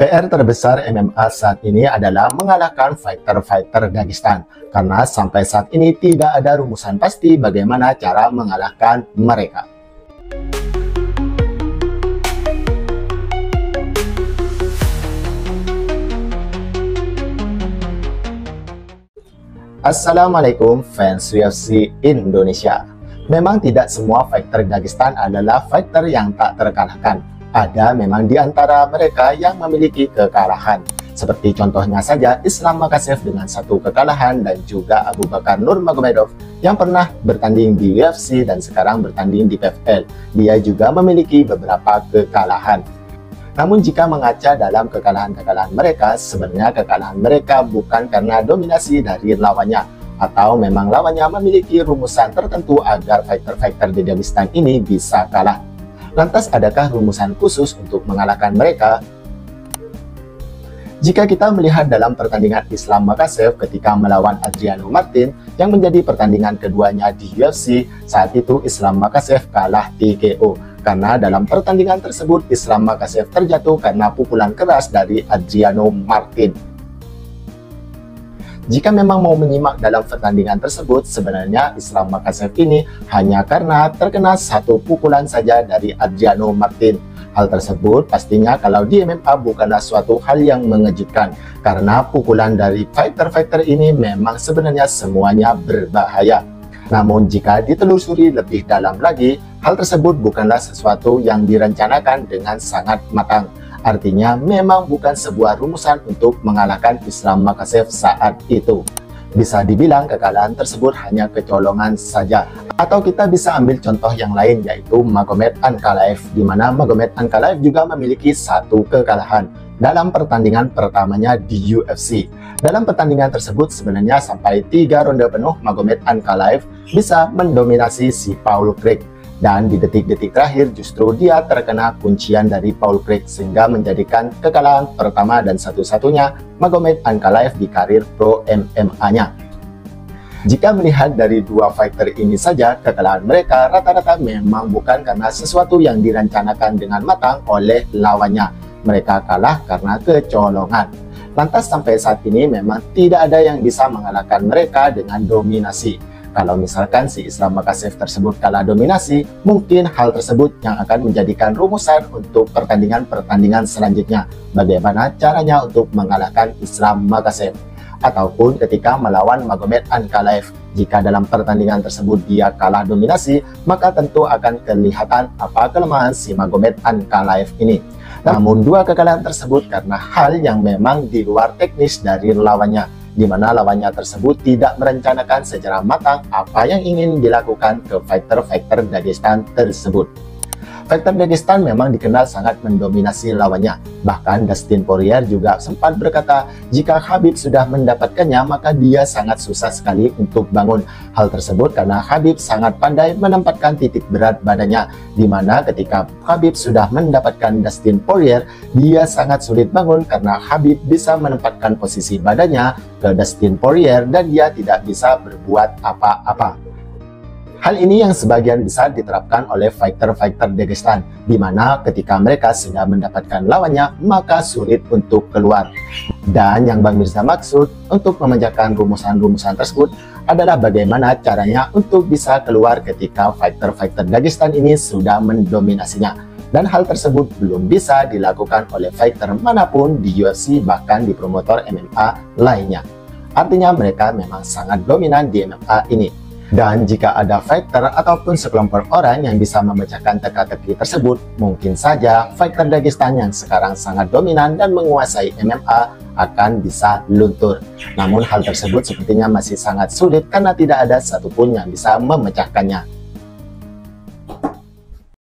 PR terbesar MMA saat ini adalah mengalahkan fighter-fighter Dagestan, karena sampai saat ini tidak ada rumusan pasti bagaimana cara mengalahkan mereka. Assalamualaikum fans UFC Indonesia. Memang tidak semua fighter Dagestan adalah fighter yang tak terkalahkan. Ada memang di antara mereka yang memiliki kekalahan. Seperti contohnya saja Islam Makhachev dengan 1 kekalahan, dan juga Abu Bakar Nurmagomedov yang pernah bertanding di UFC dan sekarang bertanding di PFL. Dia juga memiliki beberapa kekalahan. Namun jika mengaca dalam kekalahan-kekalahan mereka, sebenarnya kekalahan mereka bukan karena dominasi dari lawannya, atau memang lawannya memiliki rumusan tertentu agar fighter-fighter di Dagestan ini bisa kalah. Lantas adakah rumusan khusus untuk mengalahkan mereka? Jika kita melihat dalam pertandingan Islam Makhachev ketika melawan Adriano Martin yang menjadi pertandingan keduanya di UFC, saat itu Islam Makhachev kalah TKO. Karena dalam pertandingan tersebut Islam Makhachev terjatuh karena pukulan keras dari Adriano Martin. Jika memang mau menyimak dalam pertandingan tersebut, sebenarnya Islam Makhachev ini hanya karena terkena 1 pukulan saja dari Adriano Martin. Hal tersebut pastinya kalau di MMA bukanlah suatu hal yang mengejutkan, karena pukulan dari fighter-fighter ini memang sebenarnya semuanya berbahaya. Namun jika ditelusuri lebih dalam lagi, hal tersebut bukanlah sesuatu yang direncanakan dengan sangat matang. Artinya memang bukan sebuah rumusan untuk mengalahkan Islam Makhachev saat itu. Bisa dibilang kekalahan tersebut hanya kecolongan saja. Atau kita bisa ambil contoh yang lain, yaitu Magomed Ankalaev, di mana Magomed Ankalaev juga memiliki 1 kekalahan dalam pertandingan pertamanya di UFC. Dalam pertandingan tersebut sebenarnya sampai 3 ronde penuh Magomed Ankalaev bisa mendominasi si Paul Craig. Dan di detik-detik terakhir justru dia terkena kuncian dari Paul Craig, sehingga menjadikan kekalahan pertama dan satu-satunya Magomed Ankalaev di karir pro MMA-nya. Jika melihat dari 2 fighter ini saja, kekalahan mereka rata-rata memang bukan karena sesuatu yang direncanakan dengan matang oleh lawannya. Mereka kalah karena kecolongan. Lantas sampai saat ini memang tidak ada yang bisa mengalahkan mereka dengan dominasi. Kalau misalkan si Islam Makhachev tersebut kalah dominasi, mungkin hal tersebut yang akan menjadikan rumusan untuk pertandingan-pertandingan selanjutnya. Bagaimana caranya untuk mengalahkan Islam Makhachev? Ataupun ketika melawan Magomed Ankalaev, jika dalam pertandingan tersebut dia kalah dominasi, maka tentu akan kelihatan apa kelemahan si Magomed Ankalaev ini. Namun 2 kekalahan tersebut karena hal yang memang di luar teknis dari lawannya, di mana lawannya tersebut tidak merencanakan secara matang apa yang ingin dilakukan ke fighter-fighter Dagestan tersebut. Fighter Dagestan memang dikenal sangat mendominasi lawannya. Bahkan Dustin Poirier juga sempat berkata, jika Khabib sudah mendapatkannya maka dia sangat susah sekali untuk bangun. Hal tersebut karena Khabib sangat pandai menempatkan titik berat badannya, di mana ketika Khabib sudah mendapatkan Dustin Poirier, dia sangat sulit bangun karena Khabib bisa menempatkan posisi badannya ke Dustin Poirier dan dia tidak bisa berbuat apa-apa. Hal ini yang sebagian besar diterapkan oleh fighter-fighter Dagestan, di mana ketika mereka sudah mendapatkan lawannya, maka sulit untuk keluar. Dan yang Bang Mirza maksud untuk memecahkan rumusan-rumusan tersebut adalah bagaimana caranya untuk bisa keluar ketika fighter-fighter Dagestan ini sudah mendominasinya. Dan hal tersebut belum bisa dilakukan oleh fighter manapun di UFC, bahkan di promotor MMA lainnya. Artinya mereka memang sangat dominan di MMA ini. Dan jika ada fighter ataupun sekelompok orang yang bisa memecahkan teka-teki tersebut, mungkin saja fighter Dagestan yang sekarang sangat dominan dan menguasai MMA akan bisa luntur. Namun hal tersebut sepertinya masih sangat sulit karena tidak ada satupun yang bisa memecahkannya.